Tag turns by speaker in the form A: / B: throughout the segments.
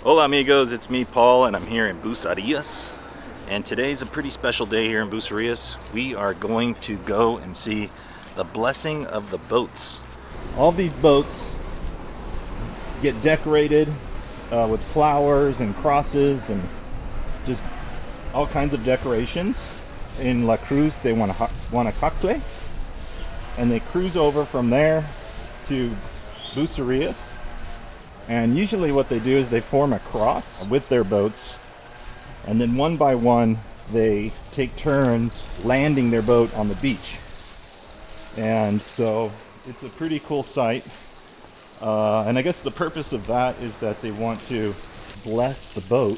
A: Hola amigos, it's me Paul and I'm here in Bucerias. And today's a pretty special day here in Bucerias. We are going to go and see the blessing of the boats. All these boats get decorated with flowers and crosses and just all kinds of decorations. In La Cruz de Guanacaxle, and they cruise over from there to Bucerias. And usually what they do is they form a cross with their boats, and then one by one they take turns landing their boat on the beach. And so it's a pretty cool sight. And I guess the purpose of that is that they want to bless the boat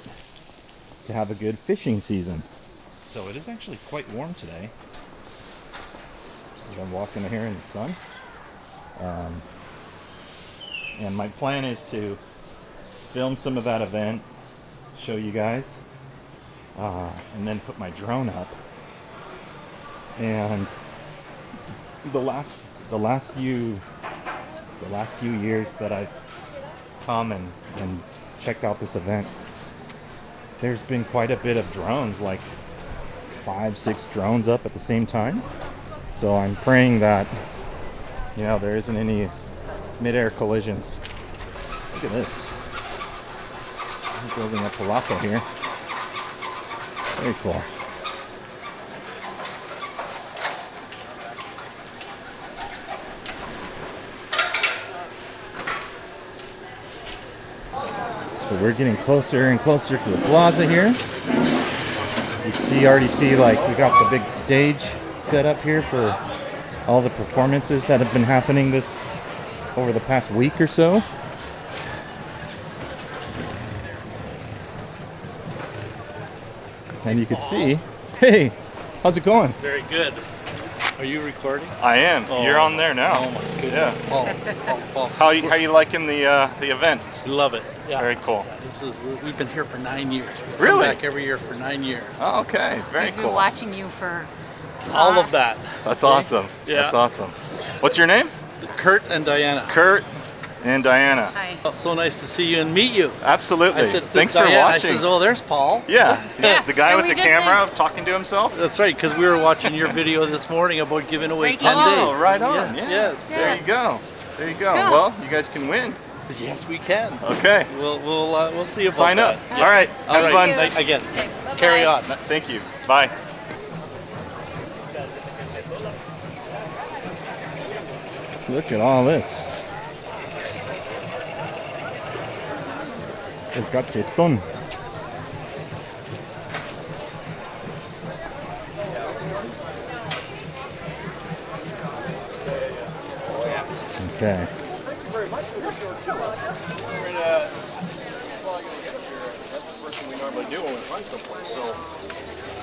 A: to have a good fishing season. So it is actually quite warm today as I'm walking here in the sun. And my plan is to film some of that event, show you guys, and then put my drone up. And the last few years that I've come and checked out this event, there's been quite a bit of drones, like 5-6 drones up at the same time. So I'm praying that, there isn't any mid-air collisions. Look at this. I'm building a palapa here. Very cool. So we're getting closer and closer to the plaza here. You already see like we got the big stage set up here for all the performances that have been happening over the past week or so. And you can see, hey, how's it going?
B: Very good. Are you recording?
A: I am.
B: Oh.
A: You're on there now.
B: Oh my goodness.
A: Yeah.
B: Paul.
A: How you liking the event?
B: Love it. Yeah.
A: Very cool.
B: We've been here for 9 years. We
A: Really?
B: come back every year for 9 years.
A: Oh, okay. Very
C: He's
A: cool.
C: been watching you for
B: All of that.
A: That's awesome.
B: Yeah.
A: That's awesome. What's your name?
B: Kurt and Diana.
A: Kurt and Diana.
C: Hi.
B: Oh, so nice to see you and meet you.
A: Absolutely.
B: I said to
A: Thanks
B: Diana,
A: for watching.
B: I says, oh, there's Paul.
A: Yeah.
C: Yeah.
A: The guy
C: And
A: with
C: we
A: the
C: just
A: camera talking to himself.
B: That's right, because we were watching your video this morning about giving away
C: Breaking
B: 10
C: news.
B: days.
A: Oh, right on.
B: Yeah.
A: Yeah.
B: Yes.
A: There you go. There you go.
C: Yeah.
A: Well, you guys can win.
B: Yes, we can.
A: Okay.
B: We'll see about
A: Sign up.
B: that.
A: All right.
B: All
A: Have
B: right.
A: fun.
B: Again.
C: Okay, bye-bye.
B: Carry on.
A: Thank you. Bye. Look at all this. El cachetón. Okay.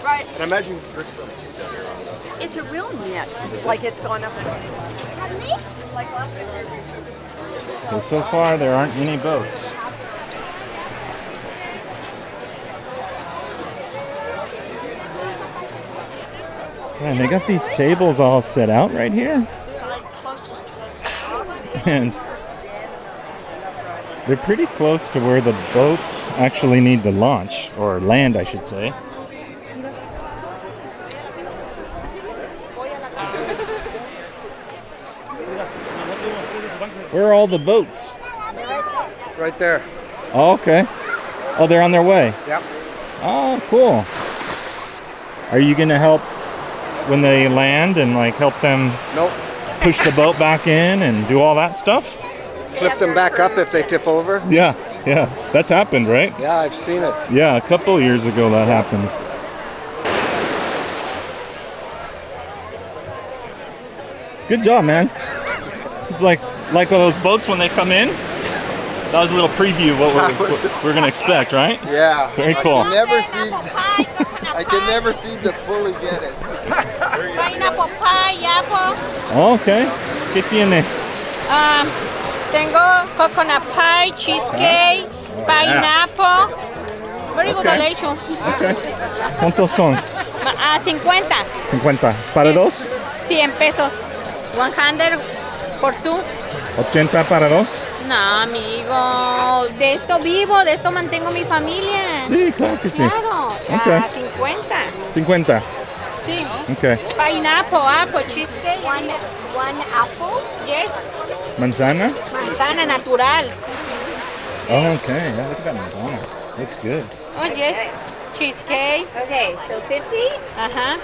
C: Right.
D: And I imagine
C: It's a real net. Like it's gone up and
A: So far there aren't any boats. Man, they got these tables all set out right here. And they're pretty close to where the boats actually need to launch, or land, I should say. Where are all the boats?
D: right there.
A: Oh, okay. Oh, they're on their way.
D: Yep.
A: Oh, cool. Are you gonna help when they land and like help them
D: Nope.
A: push the boat back in and do all that stuff?
D: Flip them back up if they tip over.
A: Yeah, that's happened, right?
D: Yeah, I've seen it.
A: Yeah, a couple years ago that happened. Good job, man. It's like all those boats when they come in. That was a little preview of what we're gonna expect, right?
D: Yeah.
A: Very cool.
D: I can never seem to fully get it.
E: Pineapple pie, apple.
A: Oh, okay. ¿Qué tiene?
E: Tengo coconut pie, cheesecake, pineapple. Very good,
A: Okay.
E: delicious.
A: Okay. ¿Cuántos son?
E: 50.
A: 50. ¿Para dos?
E: 100 pesos. 100 por two.
A: 80 para dos.
E: No, amigo. De esto vivo, de esto mantengo mi familia.
A: Sí, claro que sí.
E: Claro,
A: Okay.
E: a 50.
A: 50.
E: Sí.
A: Okay.
E: Pineapple, apple, cheesecake.
C: One apple.
E: Yes.
A: Manzana?
E: Manzana natural.
A: Oh, okay. Yeah, look at that manzana. Looks good.
E: Oh, yes. Cheesecake.
C: Okay, so 50.
E: Ajá.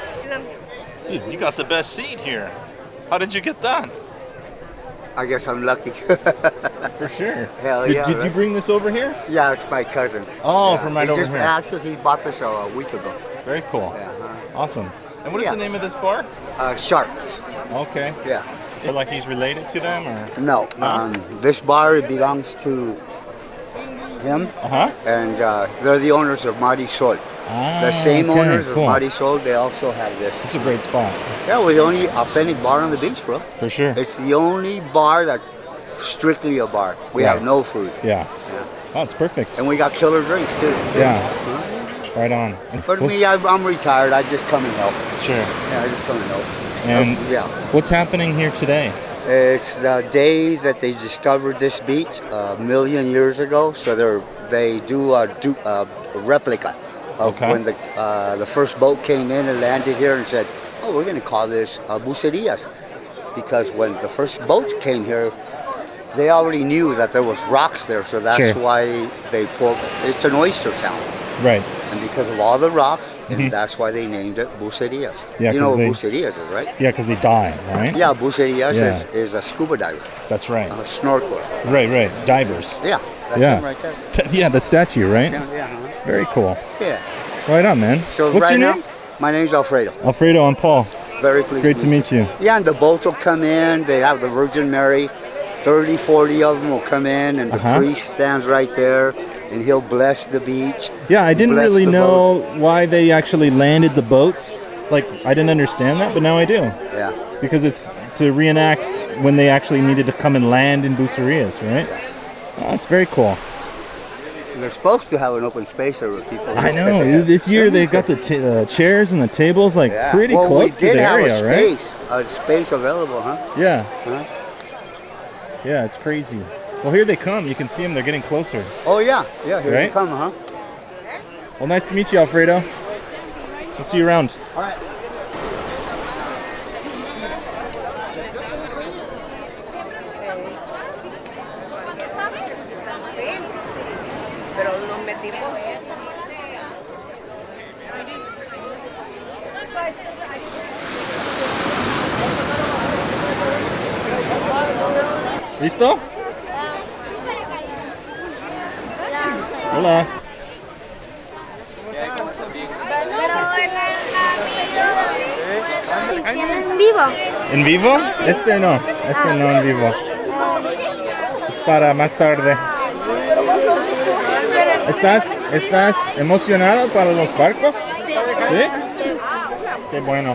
A: Dude, you got the best seat here. How did you get that?
D: I guess I'm lucky.
A: For sure.
D: Hell
A: Did,
D: yeah,
A: did you
D: right?
A: bring this over here?
D: Yeah, it's my cousin's.
A: Oh,
D: yeah.
A: from right
D: He
A: over
D: just,
A: here.
D: Actually, he bought this a week ago.
A: Very cool.
D: Yeah.
A: Awesome. And what is
D: Yeah.
A: the name of this bar?
D: Sharks.
A: Okay.
D: Yeah.
A: Like he's related to them, or?
D: No.
A: No?
D: This bar belongs to him,
A: Uh-huh.
D: and they're the owners of Mari Sol.
A: Ah,
D: The same
A: okay,
D: owners
A: cool.
D: of Mari Sol, they also have this.
A: It's a great spot.
D: Yeah, we're the only authentic bar on the beach, bro.
A: For sure.
D: It's the only bar that's strictly a bar. We
A: Yeah.
D: have no food.
A: Yeah. Oh, it's perfect.
D: And we got killer drinks, too.
A: Yeah. Right on.
D: But
A: Well,
D: me, I'm retired. I just come and help.
A: Sure.
D: Yeah, I just come and help.
A: And
D: Yeah.
A: what's happening here today?
D: It's the day that they discovered this beach a million years ago. So they do a replica of
A: Okay.
D: when the first boat came in and landed here and said, "Oh, we're going to call this Bucerias," because when the first boat came here, they already knew that there was rocks there. So that's
A: Sure.
D: why they pulled. It's an oyster town.
A: Right.
D: And because of all the rocks,
A: Mhm.
D: and that's why they named it Bucerias.
A: Yeah,
D: you know
A: 'cause
D: what
A: they-
D: Bucerias is, right?
A: Yeah, because they die, right?
D: Yeah, Bucerias
A: Yeah.
D: is a scuba diver,
A: That's right.
D: a snorkeler.
A: Right, right. Divers.
D: Yeah, that's
A: Yeah.
D: him right there.
A: Yeah, the statue, right?
D: Yeah,
A: Very cool.
D: yeah.
A: Right on, man.
D: So
A: What's
D: right
A: your
D: now,
A: name?
D: my name's Alfredo.
A: Alfredo and Paul.
D: Very pleased.
A: Great to meet you.
D: Yeah, and the boats will come in. They have the Virgin Mary. 30, 40 of them will come in, and the
A: Uh-huh.
D: priest stands right there, and he'll bless the beach.
A: Yeah, I didn't
D: Bless
A: really
D: the
A: know why they actually landed the boats. Like, I didn't understand that, but now I do.
D: Yeah.
A: Because it's to reenact when they actually needed to come and land in Bucerias, right? Oh, that's very cool.
D: They're supposed to have an open space there with people.
A: I know. This year they got the chairs and the tables like
D: Yeah.
A: pretty
D: Well,
A: close to
D: we did
A: the
D: have
A: area, right?
D: a space available, huh?
A: Yeah.
D: Huh?
A: Yeah, it's crazy. Well, here they come. You can see them. They're getting closer.
D: Oh yeah, yeah. Here
A: Right?
D: they come, huh?
A: Well, nice to meet you, Alfredo. I'll see you around.
D: All right.
A: ¿Listo? Hola.
C: ¿Tienen vivo?
A: ¿En vivo? Este no en vivo. Es para más tarde. ¿Estás emocionado para los barcos?
C: Sí.
A: ¿Sí? Qué bueno.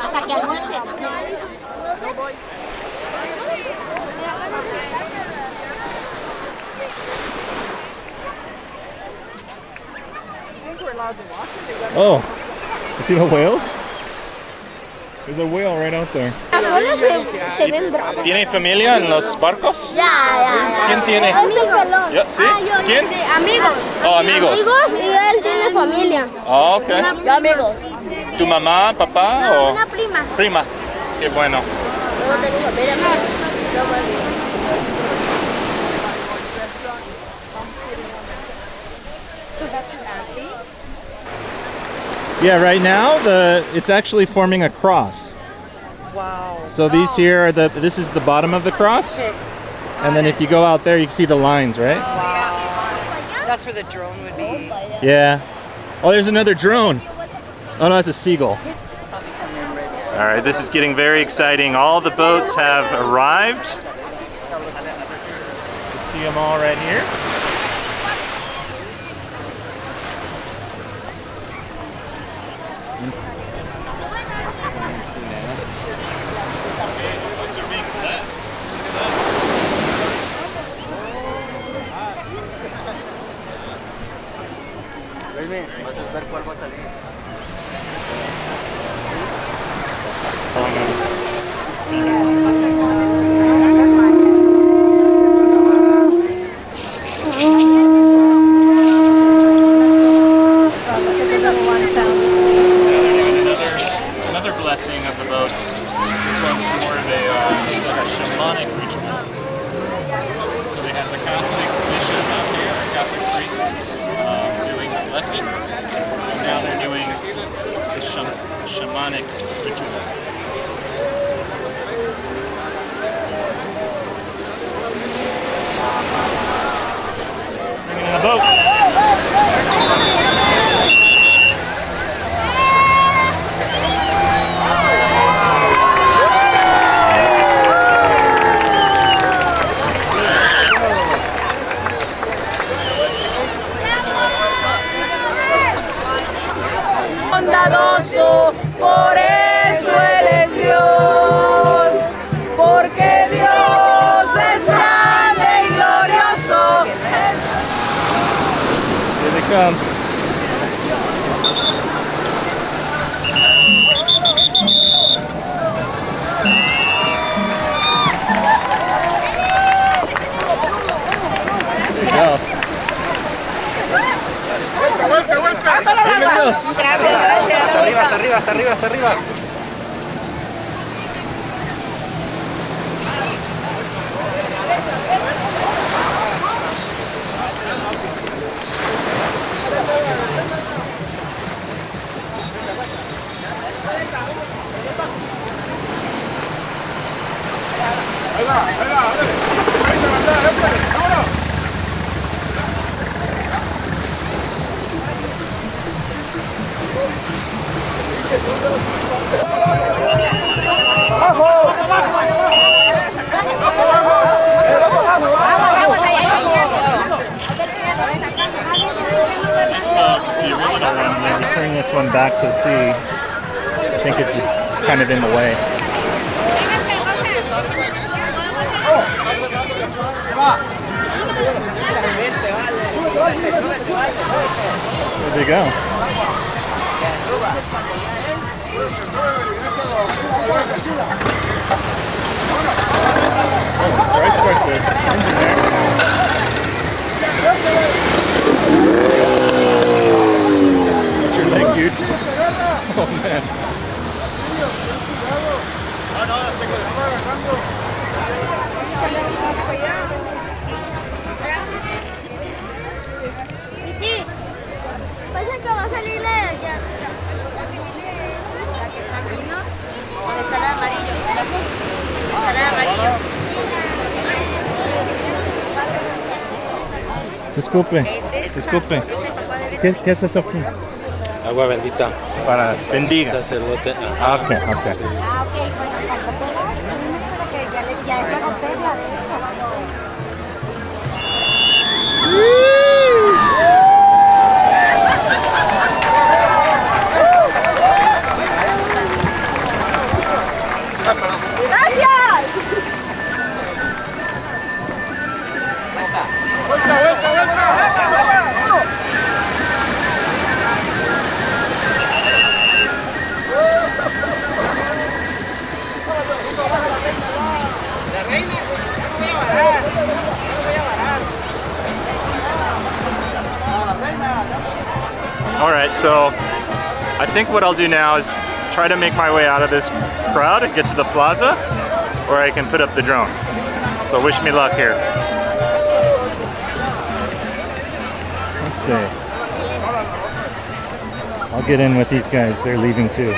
E: Hasta que almuerces.
A: Oh, you see the whales? There's a whale right out there.
C: Las olas se ven bravas.
A: ¿Tiene familia en los barcos?
C: Ya.
A: ¿Quién tiene?
C: Amigos.
A: Yo, ¿sí? ¿Quién?
C: Sí, amigos.
A: Oh, amigos.
C: Amigos y él tiene familia.
A: Oh, ok.
C: Amigos.
A: ¿Tu mamá, papá o
C: Una prima.
A: prima? Qué bueno. Yeah, right now it's actually forming a cross.
F: Wow.
A: So these here are this is the bottom of the cross. And then if you go out there, you can see the lines, right?
F: That's where the drone would be.
A: Yeah. Oh, there's another drone. Oh no, that's a seagull. All right, this is getting very exciting. All the boats have arrived. You can see them all right here. Boats are being blessed. boat.
G: Bondadoso, por eso Él es Dios, porque Dios es grande y glorioso.
A: Here they come. There you go. Bienvenidos.
B: Hasta arriba, hasta arriba, hasta arriba, hasta arriba.
A: It's the original one. They return this one back to the sea. I think it's kind of in the way. There they go. Oh, Christ, like the engine there. What's your leg, dude? Oh man.
E: Pasen que va a salir la de allá. La que está aquí, ¿no? ¿Dónde está la de amarillo? Está la de amarillo.
A: Disculpe, disculpe. ¿Qué es eso aquí?
B: Agua bendita.
A: Para bendiga.
B: Sacerdote.
A: Ah, ok, ok.
E: Ah, ok. Bueno, cuando puedas, para que ya es la romperla, de hecho.
A: All right, so I think what I'll do now is try to make my way out of this crowd and get to the plaza, or I can put up the drone. So wish me luck here. Let's see. I'll get in with these guys. They're leaving too.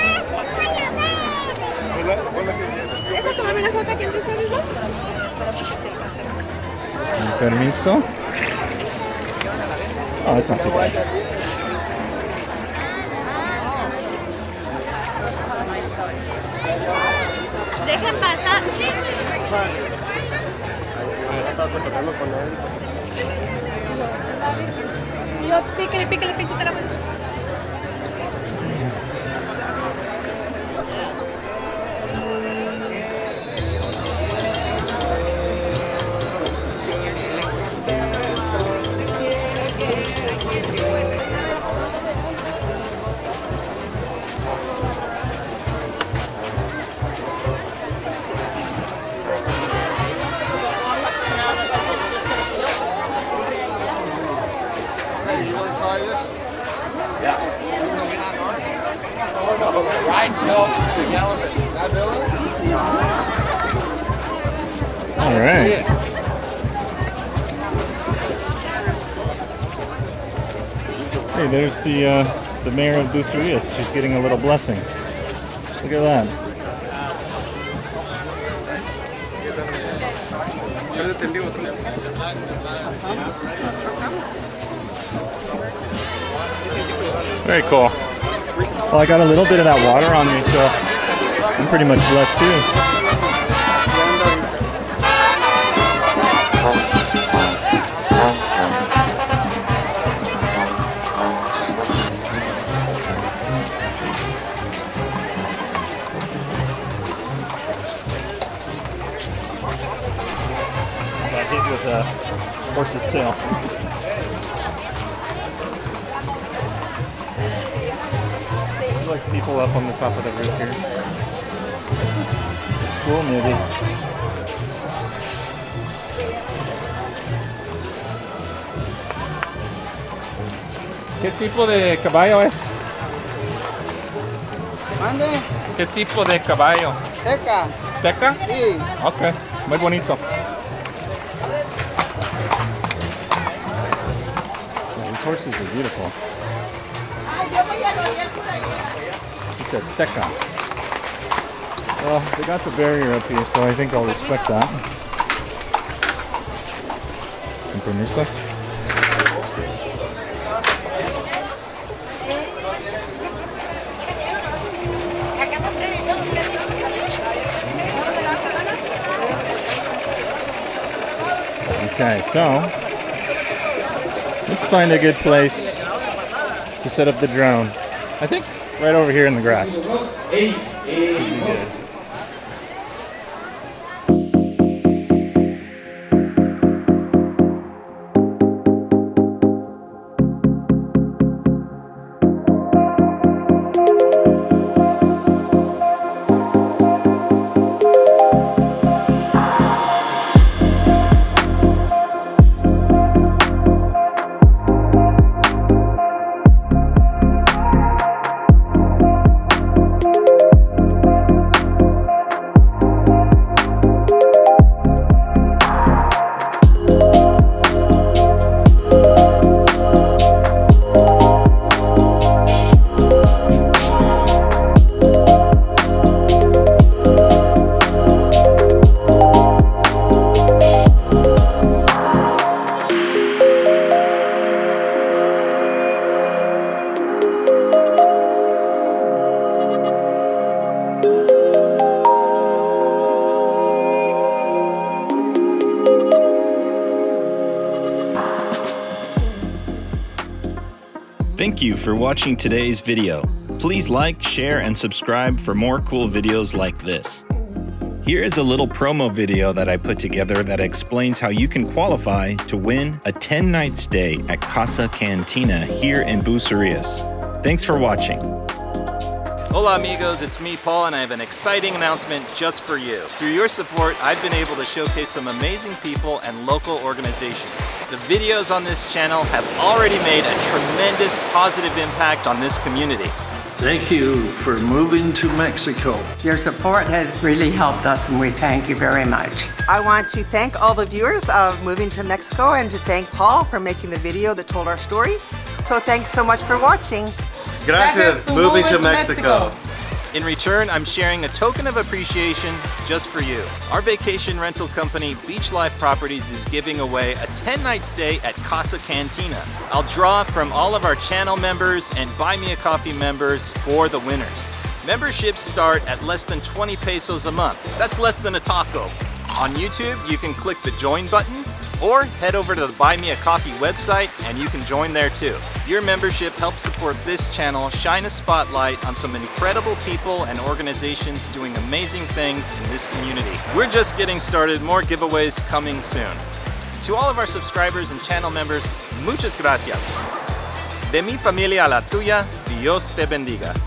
A: Permiso. Oh, that's not too bad.
E: Dejen pasar, chicos. Yo, píquele, píquele, pinche la mano.
A: All right. Hey, there's the mayor of Bucerias. She's getting a little blessing. Look at that. Very cool. Well, I got a little bit of that water on me, so I'm pretty much blessed too. Got hit with a horse's tail. There's like people up on the top of the roof here. This is a school maybe. ¿Qué tipo de caballo es?
G: ¿Mande?
A: ¿Qué tipo de caballo?
G: Teca.
A: ¿Teca?
G: Sí.
A: Ok, muy bonito. These horses are beautiful. He said Teca. Well, they got the barrier up here, so I think I'll respect that. Con permiso. Okay, so let's find a good place to set up the drone. I think right over here in the grass. Should be good. Thank you for watching today's video. Please like, share, and subscribe for more cool videos like this. Here is a little promo video that I put together that explains how you can qualify to win a 10-night stay at Casa Cantina here in Bucerias. Thanks for watching. Hola amigos, it's me Paul and I have an exciting announcement just for you. Through your support, I've been able to showcase some amazing people and local organizations. The videos on this channel have already made a tremendous positive impact on this community.
H: Thank you for moving to Mexico.
I: Your support has really helped us and we thank you very much.
G: I want to thank all the viewers of Moving to Mexico and to thank Paul for making the video that told our story. So thanks so much for watching.
J: Gracias, moving to Mexico.
A: In return, I'm sharing a token of appreciation just for you. Our vacation rental company, Beach Life Properties, is giving away a 10-night stay at Casa Cantina. I'll draw from all of our channel members and Buy Me a Coffee members for the winners. Memberships start at less than 20 pesos a month. That's less than a taco. On YouTube, you can click the join button or head over to the Buy Me a Coffee website and you can join there too. Your membership helps support this channel, shine a spotlight on some incredible people and organizations doing amazing things in this community. We're just getting started, more giveaways coming soon. To all of our subscribers and channel members, muchas gracias. De mi familia a la tuya, Dios te bendiga.